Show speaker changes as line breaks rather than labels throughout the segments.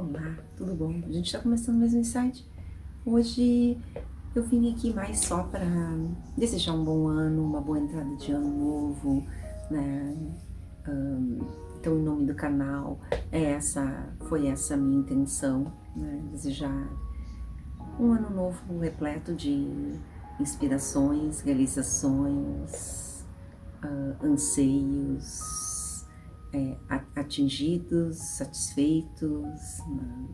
Olá, tudo bom? A gente está começando mais um insight. Hoje eu vim aqui mais só para desejar um bom ano, uma boa entrada de ano novo, né? Então, em nome do canal, foi essa a minha intenção, né? Desejar um ano novo repleto de inspirações, realizações, anseios, atingidos, satisfeitos, né?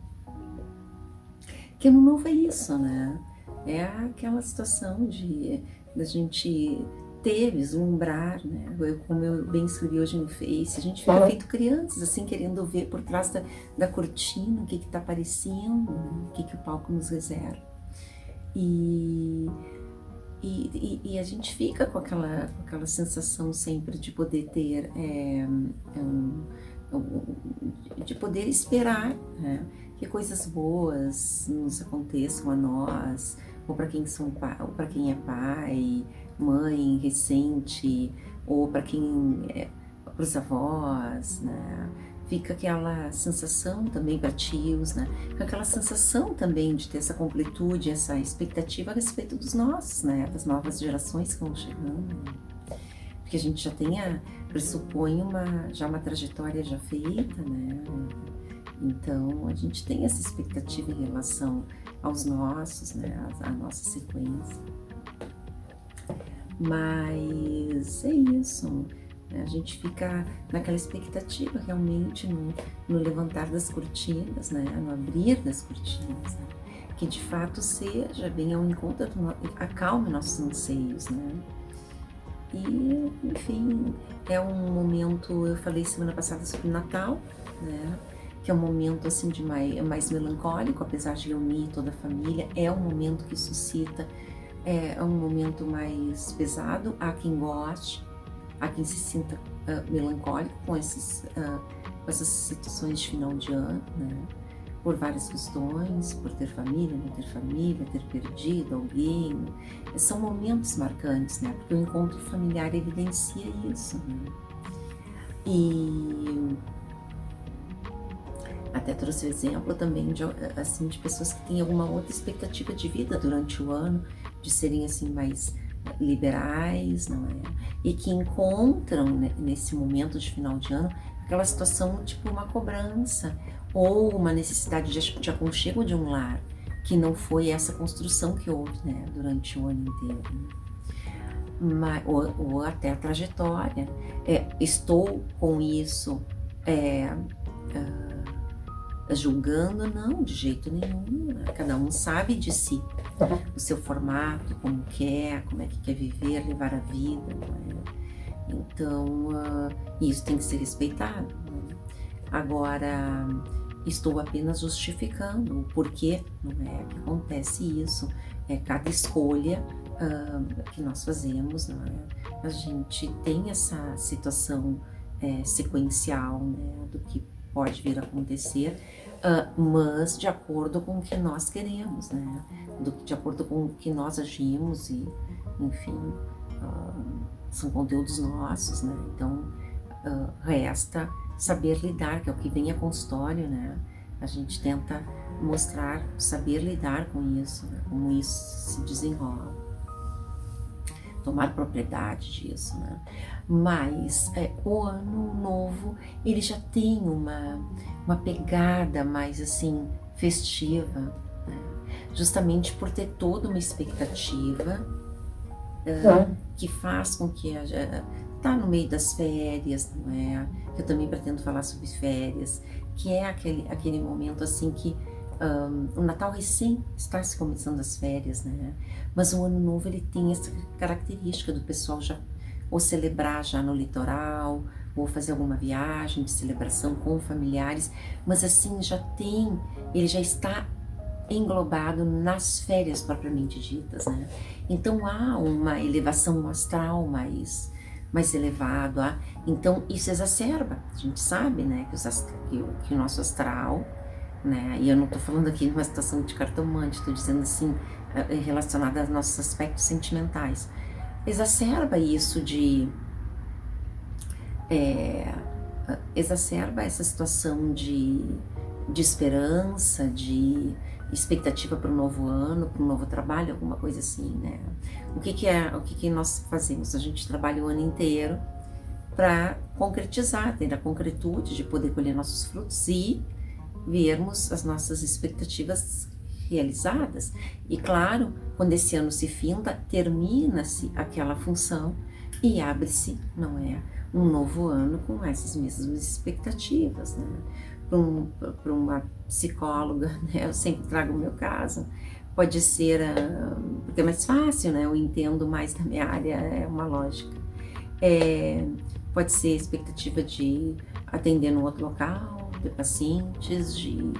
Que ano novo é isso, né? É aquela situação de da gente ter, vislumbrar, né? Como eu bem escrevi hoje no Face, a gente fica feito crianças, assim, querendo ver por trás da cortina o que tá aparecendo, né? O que o palco nos reserva. E a gente fica com aquela sensação sempre de poder ter, de poder esperar, né? Que coisas boas nos aconteçam a nós, ou para quem é pai, mãe recente, ou para os avós, né? Fica aquela sensação também para tios, né? Fica aquela sensação também de ter essa completude, essa expectativa a respeito dos nossos, né? Das novas gerações que vão chegando. Porque a gente já pressupõe uma trajetória já feita, né? Então a gente tem essa expectativa em relação aos nossos, né? A nossa sequência. Mas é isso. A gente fica naquela expectativa realmente no levantar das cortinas, né? No abrir das cortinas, né? Que de fato venha ao encontro, acalme nossos anseios, né? E, enfim, é um momento, eu falei semana passada sobre o Natal, né? Que é um momento assim de mais melancólico, apesar de unir toda a família, é um momento que suscita, é um momento mais pesado, há quem goste, há quem se sinta melancólico com essas situações de final de ano, né? Por várias questões, por ter família, não ter família, ter perdido alguém. São momentos marcantes, né? Porque o encontro familiar evidencia isso, né? E até trouxe o exemplo também de pessoas que têm alguma outra expectativa de vida durante o ano, de serem assim mais liberais, não é? E que encontram, né, nesse momento de final de ano aquela situação tipo uma cobrança ou uma necessidade de aconchego de um lar, que não foi essa construção que houve, né, durante o ano inteiro, né? Ou até a trajetória. Estou com isso julgando? Não, de jeito nenhum, né? Cada um sabe de si, o seu formato, como é que quer viver, levar a vida, não é? Então, isso tem que ser respeitado, né? Agora, estou apenas justificando o porquê, não é, que acontece isso. Cada escolha que nós fazemos, não é? A gente tem essa situação sequencial, né, do que pode vir a acontecer, mas de acordo com o que nós queremos, né? De acordo com o que nós agimos e, enfim, são conteúdos nossos, né? Então, resta saber lidar, que é o que vem a consultório, né? A gente tenta mostrar, saber lidar com isso, né? Como isso se desenrola. Tomar propriedade disso, né? Mas o ano novo, ele já tem uma pegada mais assim festiva, né? Justamente por ter toda uma expectativa que faz com que tá no meio das férias, não é? Eu também pretendo falar sobre férias, que é aquele momento assim que o Natal recém está se começando as férias, né? Mas o Ano Novo ele tem essa característica do pessoal já ou celebrar já no litoral, ou fazer alguma viagem de celebração com familiares, mas assim ele já está englobado nas férias propriamente ditas, né? Então há uma elevação astral mais elevado, então isso exacerba. A gente sabe, né, que o nosso astral, né, e eu não estou falando aqui de uma situação de cartomante, estou dizendo assim, relacionada aos nossos aspectos sentimentais, exacerba isso exacerba essa situação de de esperança, de expectativa para um novo ano, para um novo trabalho, alguma coisa assim, né? O que nós fazemos? A gente trabalha o ano inteiro para concretizar, ter a concretude de poder colher nossos frutos e vermos as nossas expectativas realizadas. E claro, quando esse ano se finda, termina-se aquela função e abre-se, não é, um novo ano com essas mesmas expectativas, né? Para uma psicóloga, né, eu sempre trago o meu caso, pode ser, porque é mais fácil, né, eu entendo mais da minha área, é uma lógica. Pode ser expectativa de atender no outro local, de pacientes, de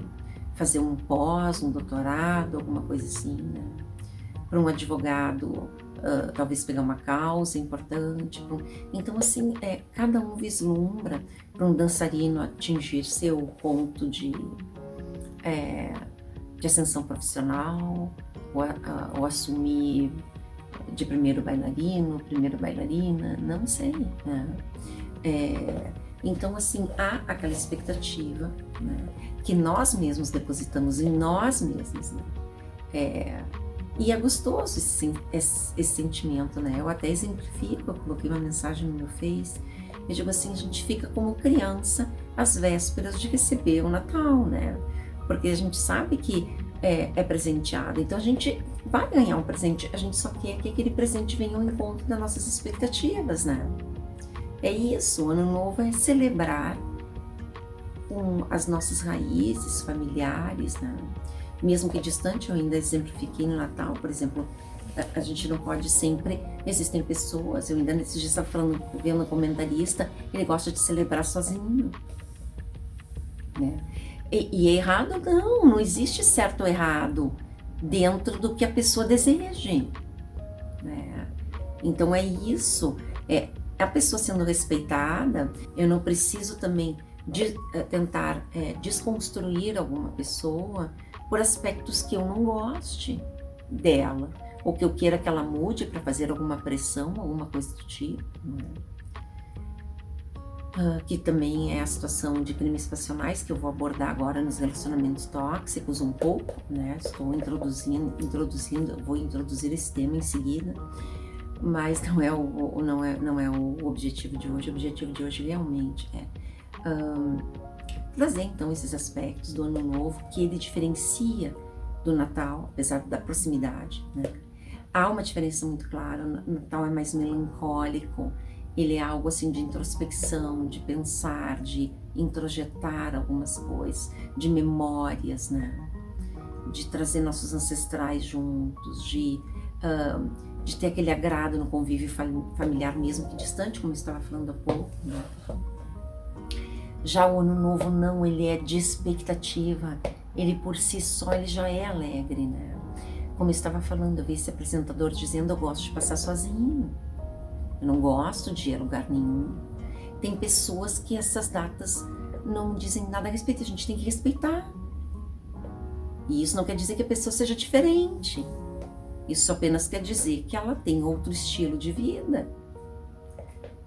fazer um pós, um doutorado, alguma coisa assim, né? Para um advogado, talvez pegar uma causa importante. Então, assim, cada um vislumbra para um dançarino atingir seu ponto de ascensão profissional, ou assumir de primeiro bailarino, primeira bailarina, não sei, né? Então, assim, há aquela expectativa, né, que nós mesmos depositamos em nós mesmos, né? E é gostoso esse sentimento, né? Eu até exemplifico, eu coloquei uma mensagem no meu Face, eu digo assim, a gente fica como criança às vésperas de receber o Natal, né? Porque a gente sabe que é presenteado, então a gente vai ganhar um presente, a gente só quer que aquele presente venha ao encontro das nossas expectativas, né? É isso, o Ano Novo é celebrar as nossas raízes familiares, né? Mesmo que distante, eu ainda exemplifiquei no Natal, por exemplo, a gente não pode sempre, existem pessoas, eu ainda nesses dias estava falando, vendo um comentarista, ele gosta de celebrar sozinho, né? E é errado? Não existe certo ou errado dentro do que a pessoa deseja, né? Então é isso, a pessoa sendo respeitada, eu não preciso também tentar desconstruir alguma pessoa por aspectos que eu não goste dela, ou que eu queira que ela mude para fazer alguma pressão, alguma coisa do tipo, né? Que também é a situação de crimes passionais que eu vou abordar agora nos relacionamentos tóxicos um pouco, né? Estou vou introduzir esse tema em seguida, mas não é o objetivo de hoje. O objetivo de hoje realmente é trazer então esses aspectos do Ano Novo que ele diferencia do Natal, apesar da proximidade, né? Há uma diferença muito clara. O Natal é mais melancólico, ele é algo assim de introspecção, de pensar, de introjetar algumas coisas, de memórias, né? De trazer nossos ancestrais juntos, de ter aquele agrado no convívio familiar, mesmo que distante, como eu estava falando há pouco, né? Já o Ano Novo não, ele é de expectativa, ele por si só, ele já é alegre, né? Como eu estava falando, eu vi esse apresentador dizendo, eu gosto de passar sozinho, eu não gosto de ir a lugar nenhum. Tem pessoas que essas datas não dizem nada a respeito, a gente tem que respeitar. E isso não quer dizer que a pessoa seja diferente, isso apenas quer dizer que ela tem outro estilo de vida.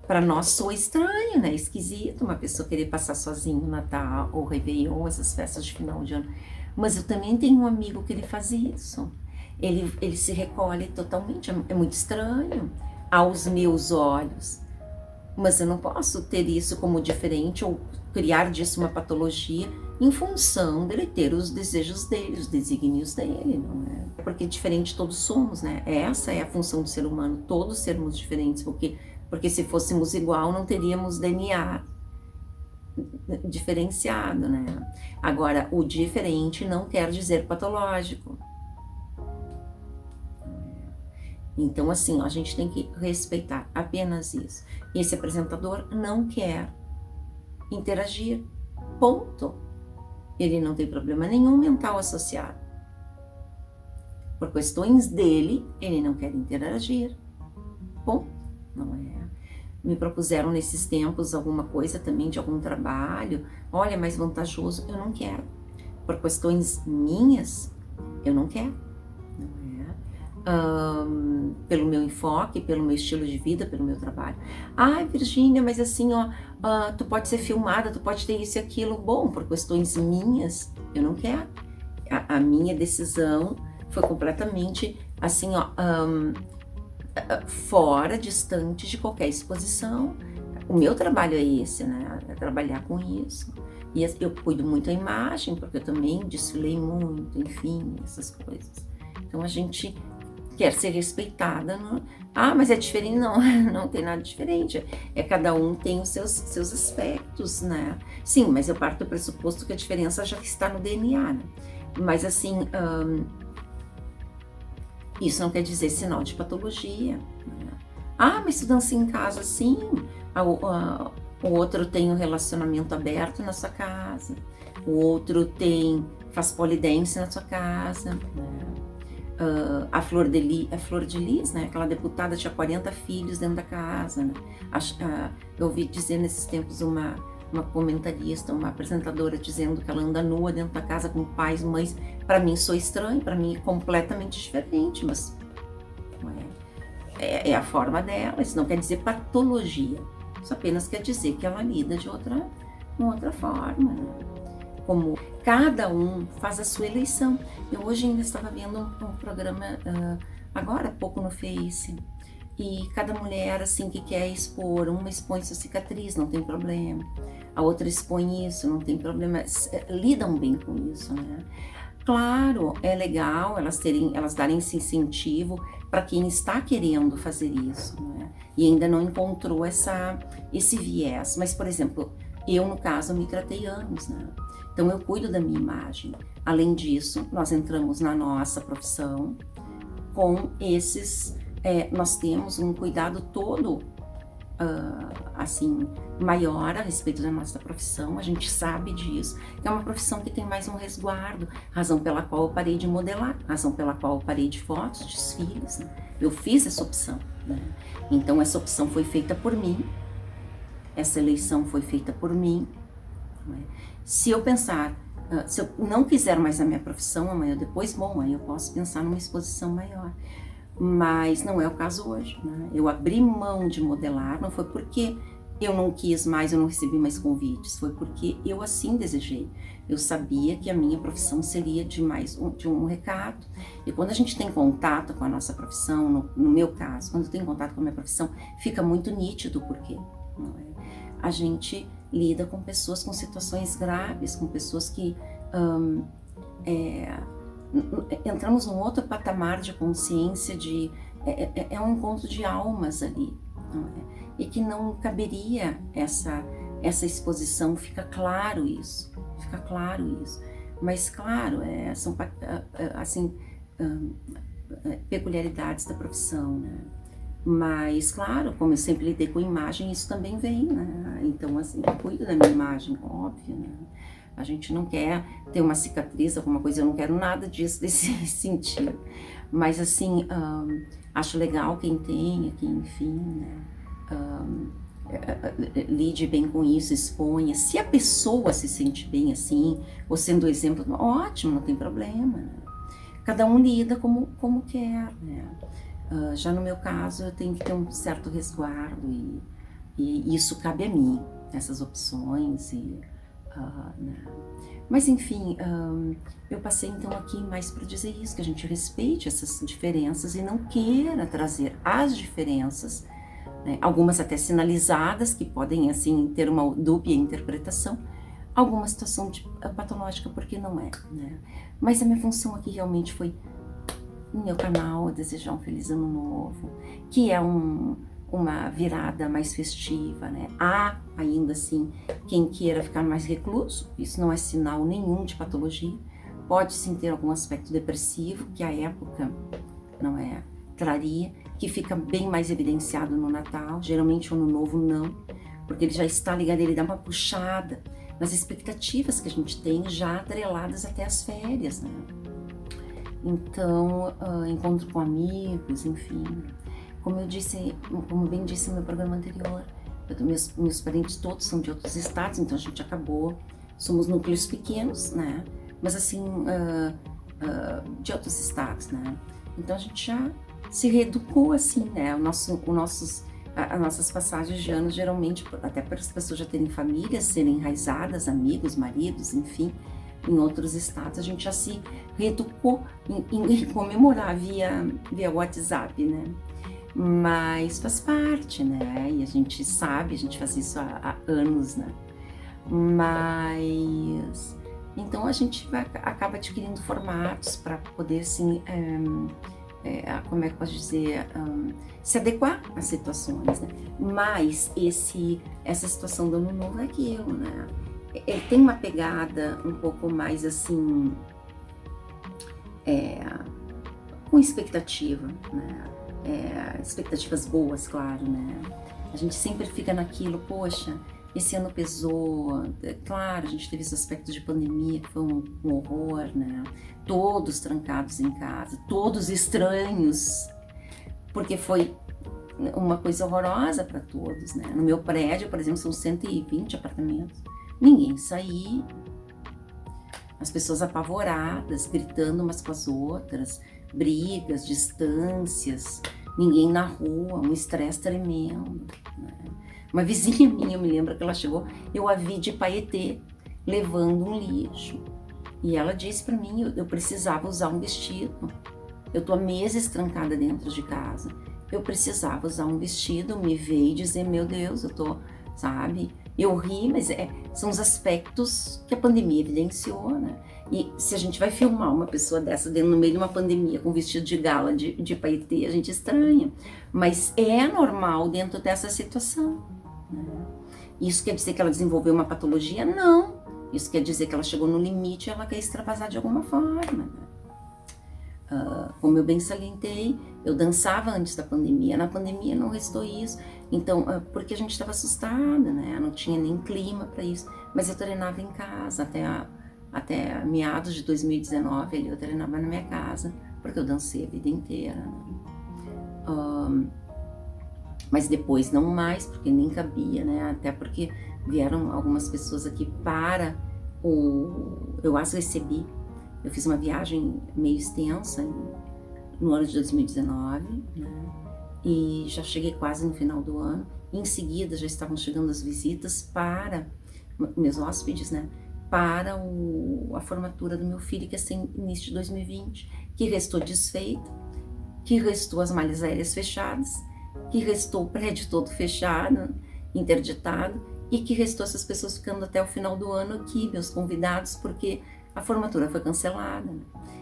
Para nós soa estranho, né? Esquisito uma pessoa querer passar sozinho Natal ou Réveillon, essas festas de final de ano. Mas eu também tenho um amigo que ele faz isso. Ele se recolhe totalmente, é muito estranho aos meus olhos. Mas eu não posso ter isso como diferente ou criar disso uma patologia em função dele ter os desejos dele, os desígnios dele, não é? Porque diferente todos somos, né? Essa é a função do ser humano, todos sermos diferentes, porque se fôssemos igual não teríamos DNA diferenciado, né? Agora, o diferente não quer dizer patológico. Então, assim, a gente tem que respeitar apenas isso. Esse apresentador não quer interagir, ponto. Ele não tem problema nenhum mental associado. Por questões dele, ele não quer interagir, ponto. Não é? Me propuseram nesses tempos alguma coisa também de algum trabalho, olha, mais vantajoso, eu não quero. Por questões minhas, eu não quero. Não é? pelo meu enfoque, pelo meu estilo de vida, pelo meu trabalho. Ai, Virgínia, mas assim, ó, tu pode ser filmada, tu pode ter isso e aquilo. Bom, por questões minhas, eu não quero. A minha decisão foi completamente, assim, ó, fora, distante de qualquer exposição. O meu trabalho é esse, né? É trabalhar com isso. E eu cuido muito da imagem, porque eu também desfilei muito, enfim, essas coisas. Então a gente quer ser respeitada, não? Ah, mas é diferente? Não, não tem nada diferente. Cada um tem os seus aspectos, né? Sim, mas eu parto do pressuposto que a diferença já está no DNA, né? Mas assim, isso não quer dizer sinal de patologia, né? Ah, mas tu dança em casa, sim. O outro tem um relacionamento aberto na sua casa, o outro faz polidense na sua casa, né? A Flor de Lis, né? Aquela deputada tinha 40 filhos dentro da casa, né? Eu ouvi dizer nesses tempos uma comentarista, uma apresentadora dizendo que ela anda nua dentro da casa com pais, mães. Para mim sou estranho, para mim é completamente diferente, mas é a forma dela. Isso não quer dizer patologia, isso apenas quer dizer que ela lida de outra forma, né? Como cada um faz a sua eleição. Eu hoje ainda estava vendo um programa, agora há pouco no Face, e cada mulher assim que quer expor, uma expõe sua cicatriz, não tem problema, a outra expõe isso, não tem problema, lidam bem com isso, né? Claro, é legal elas darem esse incentivo para quem está querendo fazer isso, né? E ainda não encontrou esse viés. Mas, por exemplo, eu, no caso, me tratei anos, né? Então, eu cuido da minha imagem. Além disso, nós entramos na nossa profissão com nós temos um cuidado todo, assim, maior a respeito da nossa profissão. A gente sabe disso, que é uma profissão que tem mais um resguardo, razão pela qual eu parei de modelar, razão pela qual eu parei de fotos, desfiles, né? Eu fiz essa opção, né? Então, essa opção foi feita por mim, essa eleição foi feita por mim, né? Se eu pensar, se eu não quiser mais a minha profissão amanhã ou depois, bom, aí eu posso pensar numa exposição maior. Mas não é o caso hoje, né? Eu abri mão de modelar, não foi porque eu não quis mais, eu não recebi mais convites, foi porque eu assim desejei. Eu sabia que a minha profissão seria de um recado. E quando a gente tem contato com a nossa profissão, no meu caso, quando eu tenho contato com a minha profissão, fica muito nítido o porquê, não é? A gente lida com pessoas com situações graves, com pessoas que entramos num outro patamar de consciência, é um encontro de almas ali, não é? E que não caberia essa exposição, fica claro isso. Mas claro, são assim, peculiaridades da profissão, né? Mas claro, como eu sempre lidei com imagem, isso também vem, né? Então assim, eu cuido da minha imagem, óbvio, né? A gente não quer ter uma cicatriz, alguma coisa, eu não quero nada disso, desse sentido. Mas assim, acho legal quem tenha, que enfim, né? Lide bem com isso, exponha. Se a pessoa se sente bem assim, ou sendo exemplo, ótimo, não tem problema, né? Cada um lida como quer, né? Já no meu caso, eu tenho que ter um certo resguardo e isso cabe a mim, essas opções né? Mas enfim, eu passei então aqui mais para dizer isso, que a gente respeite essas diferenças e não queira trazer as diferenças, né? Algumas até sinalizadas, que podem assim ter uma dúbia interpretação, alguma situação patológica, porque não é, né? Mas a minha função aqui realmente foi, no meu canal, desejar um feliz ano novo, que é uma virada mais festiva, né? Há ainda assim quem queira ficar mais recluso, isso não é sinal nenhum de patologia, pode sim ter algum aspecto depressivo, que a época não traria, que fica bem mais evidenciado no Natal, geralmente o Ano Novo não, porque ele já está ligado, ele dá uma puxada nas expectativas que a gente tem já atreladas até as férias, né? Então, encontro com amigos, enfim. Como bem disse no meu programa anterior, meus parentes todos são de outros estados, então a gente somos núcleos pequenos, né? Mas assim, de outros estados, né? Então a gente já se reeducou assim, né? As nossas passagens de ano, geralmente, até para as pessoas já terem famílias, serem enraizadas, amigos, maridos, enfim, em outros estados, a gente já se reeducou em comemorar via WhatsApp, né? Mas faz parte, né? E a gente sabe, a gente faz isso há anos, né? Mas então a gente acaba adquirindo formatos para poder, assim, como é que eu posso dizer, se adequar às situações, né? Mas essa situação do ano novo é aquilo, né? Ele tem uma pegada um pouco mais assim, com expectativa, né? Expectativas boas, claro, né? A gente sempre fica naquilo, poxa, esse ano pesou, claro, a gente teve esse aspecto de pandemia que foi um horror, né? Todos trancados em casa, todos estranhos, porque foi uma coisa horrorosa para todos, né? No meu prédio, por exemplo, são 120 apartamentos, ninguém saía, as pessoas apavoradas, gritando umas com as outras, brigas, distâncias, ninguém na rua, um estresse tremendo, né? Uma vizinha minha, eu me lembro que ela chegou, eu a vi de Paetê, levando um lixo. E ela disse para mim, eu precisava usar um vestido. Eu tô há meses trancada dentro de casa. Eu precisava usar um vestido, me ver e dizer, meu Deus, eu tô, sabe? Eu ri, mas são os aspectos que a pandemia evidenciou, né? E se a gente vai filmar uma pessoa dessa no meio de uma pandemia com vestido de gala de Paetê, a gente estranha. Mas é normal dentro dessa situação, né? Isso quer dizer que ela desenvolveu uma patologia? Não. Isso quer dizer que ela chegou no limite e ela quer extravasar de alguma forma, né? Como eu bem salientei, eu dançava antes da pandemia. Na pandemia não restou isso. Então, porque a gente estava assustada, né? Não tinha nem clima para isso. Mas eu treinava em casa até meados de 2019. Ali eu treinava na minha casa, porque eu dancei a vida inteira, né? Mas depois não mais, porque nem cabia, né? Até porque vieram algumas pessoas aqui para eu as recebi. Eu fiz uma viagem meio extensa no ano de 2019, né? E já cheguei quase no final do ano. Em seguida já estavam chegando as visitas para meus hóspedes, né? Para a formatura do meu filho, que é assim, início de 2020, que restou desfeita, que restou as malhas aéreas fechadas, que restou o prédio todo fechado, interditado, e que restou essas pessoas ficando até o final do ano aqui, meus convidados, porque a formatura foi cancelada, né?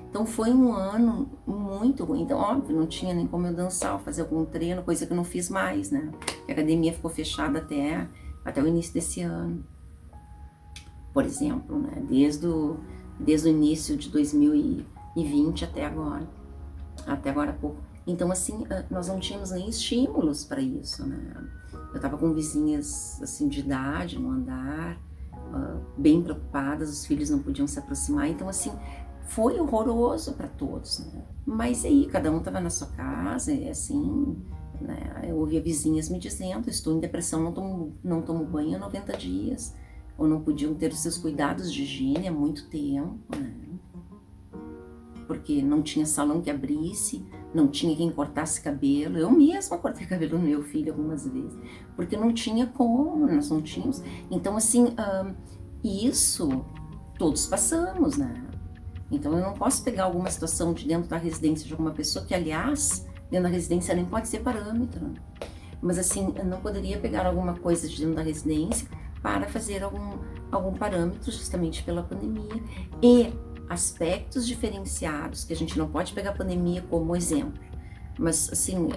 Então foi um ano muito ruim. Então, óbvio, não tinha nem como eu dançar ou fazer algum treino, coisa que eu não fiz mais, né? A academia ficou fechada até o início desse ano, por exemplo, né? Desde o início de 2020 até agora há pouco. Então, assim, nós não tínhamos nem estímulos para isso, né? Eu estava com vizinhas, assim, de idade no andar, bem preocupadas, os filhos não podiam se aproximar, então, assim, foi horroroso para todos, né? Mas aí, cada um estava na sua casa, e assim, né? Eu ouvia vizinhas me dizendo, estou em depressão, não tomo banho há 90 dias, ou não podiam ter os seus cuidados de higiene há muito tempo, né? Porque não tinha salão que abrisse, não tinha quem cortasse cabelo. Eu mesma cortei cabelo no meu filho algumas vezes, porque não tinha como, nós não tínhamos. Então, assim, isso todos passamos, né? Então, eu não posso pegar alguma situação de dentro da residência de alguma pessoa, que, aliás, dentro da residência nem pode ser parâmetro, né? Mas, assim, eu não poderia pegar alguma coisa de dentro da residência para fazer algum parâmetro, justamente pela pandemia. E aspectos diferenciados, que a gente não pode pegar a pandemia como exemplo, mas assim,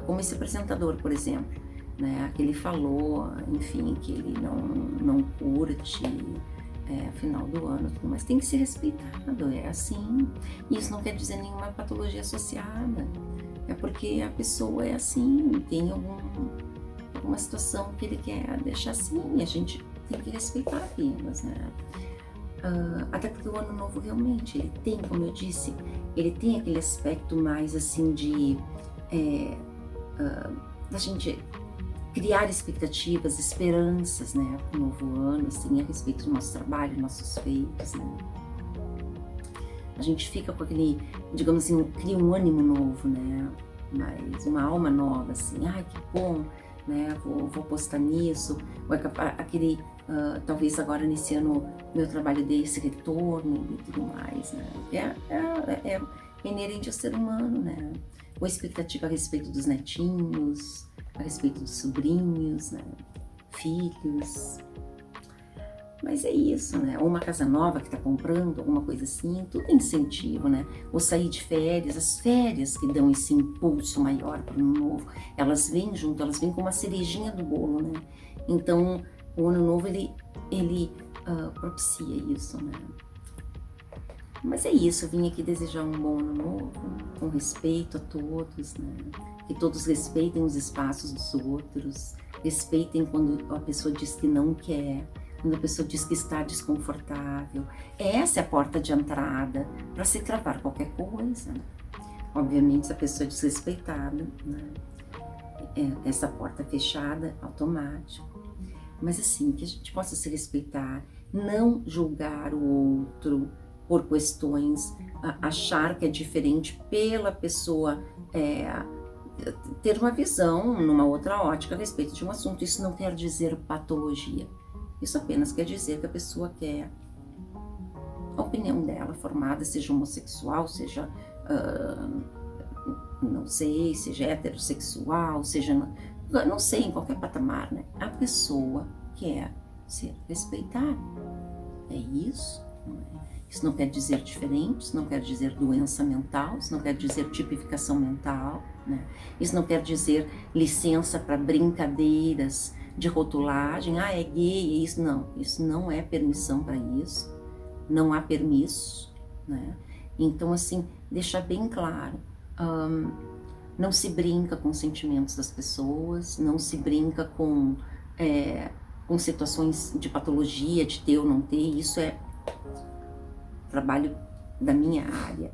como esse apresentador, por exemplo, né, que ele falou, enfim, que ele não curte final do ano, tudo mais, tem que ser respeitado, é assim. Isso não quer dizer nenhuma patologia associada, é porque a pessoa é assim, tem alguma situação que ele quer deixar assim, e a gente tem que respeitar apenas, né? Até porque o ano novo realmente, ele tem, como eu disse, ele tem aquele aspecto mais assim de da gente criar expectativas, esperanças, né, para o novo ano, assim, a respeito do nosso trabalho, nossos feitos, né. a gente fica com aquele, digamos assim, cria um ânimo novo, né? Mas uma alma nova, assim, ai, que bom, né? Vou postar nisso, aquele, talvez agora nesse ano meu trabalho dê esse retorno e tudo mais, né? É inerente ao ser humano, né? Ou expectativa a respeito dos netinhos, a respeito dos sobrinhos, né? Filhos. Mas é isso, né? Ou uma casa nova que tá comprando, alguma coisa assim, tudo é incentivo, né? Ou sair de férias, as férias que dão esse impulso maior para o ano novo, elas vêm junto, elas vêm com uma cerejinha do bolo, né? Então, o ano novo, ele propicia isso, né? Mas é isso, eu vim aqui desejar um bom ano novo, com respeito a todos, né? Que todos respeitem os espaços dos outros, respeitem quando a pessoa diz que não quer, quando a pessoa diz que está desconfortável. Essa é a porta de entrada para se travar qualquer coisa. Né? Obviamente, se a pessoa é desrespeitada, né? Essa porta fechada, automático. Mas assim, que a gente possa se respeitar, não julgar o outro por questões, achar que é diferente pela pessoa ter uma visão numa outra ótica a respeito de um assunto. Isso não quer dizer patologia. Isso apenas quer dizer que a pessoa quer a opinião dela formada, seja homossexual, seja, não sei, seja heterossexual, seja, não sei, em qualquer patamar, né? A pessoa quer ser respeitada. É isso. Isso não quer dizer diferente, isso não quer dizer doença mental, isso não quer dizer tipificação mental, né? Isso não quer dizer licença para brincadeiras de rotulagem, é gay, é isso não é permissão para isso, não há permisso, né? Então, assim, deixar bem claro, não se brinca com os sentimentos das pessoas, não se brinca com situações de patologia, de ter ou não ter, isso é trabalho da minha área,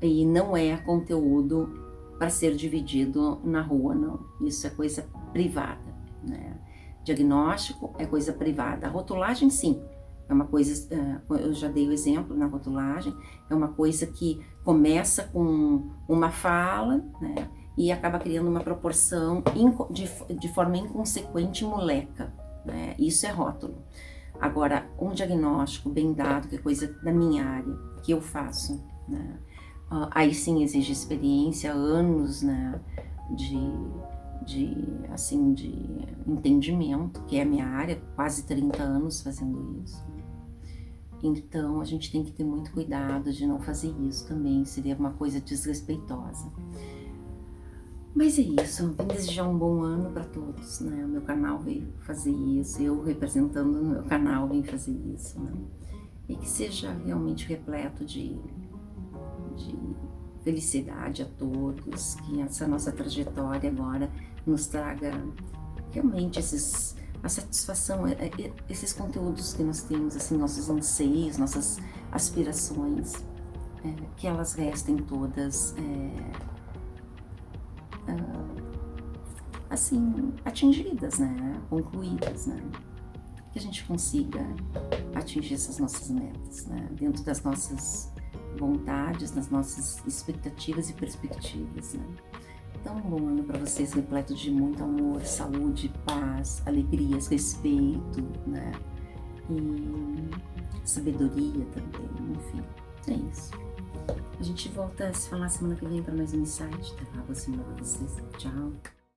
e não é conteúdo para ser dividido na rua, não. Isso é coisa privada, né? Diagnóstico é coisa privada. A rotulagem, sim, é uma coisa, eu já dei o exemplo na rotulagem, é uma coisa que começa com uma fala, né? E acaba criando uma proporção de forma inconsequente moleca, né? Isso é rótulo. Agora, um diagnóstico bem dado, que é coisa da minha área, que eu faço, né? Aí sim exige experiência, anos, né, de entendimento, que é a minha área, quase 30 anos fazendo isso. Então, a gente tem que ter muito cuidado de não fazer isso também, seria uma coisa desrespeitosa. Mas é isso, vim desejar um bom ano para todos, né? O meu canal veio fazer isso, eu representando o meu canal vim fazer isso, né? E que seja realmente repleto de felicidade a todos, que essa nossa trajetória agora nos traga realmente a satisfação, esses conteúdos que nós temos, assim, nossos anseios, nossas aspirações, que elas restem todas assim, atingidas, né? Concluídas, né? Que a gente consiga atingir essas nossas metas, né? Dentro das nossas vontades, das nossas expectativas e perspectivas, né? Então, um bom ano para vocês, repleto de muito amor, saúde, paz, alegrias, respeito, né? E sabedoria também, enfim, é isso. A gente volta a se falar semana que vem para mais um insight, tá? Boa semana para vocês. Tchau.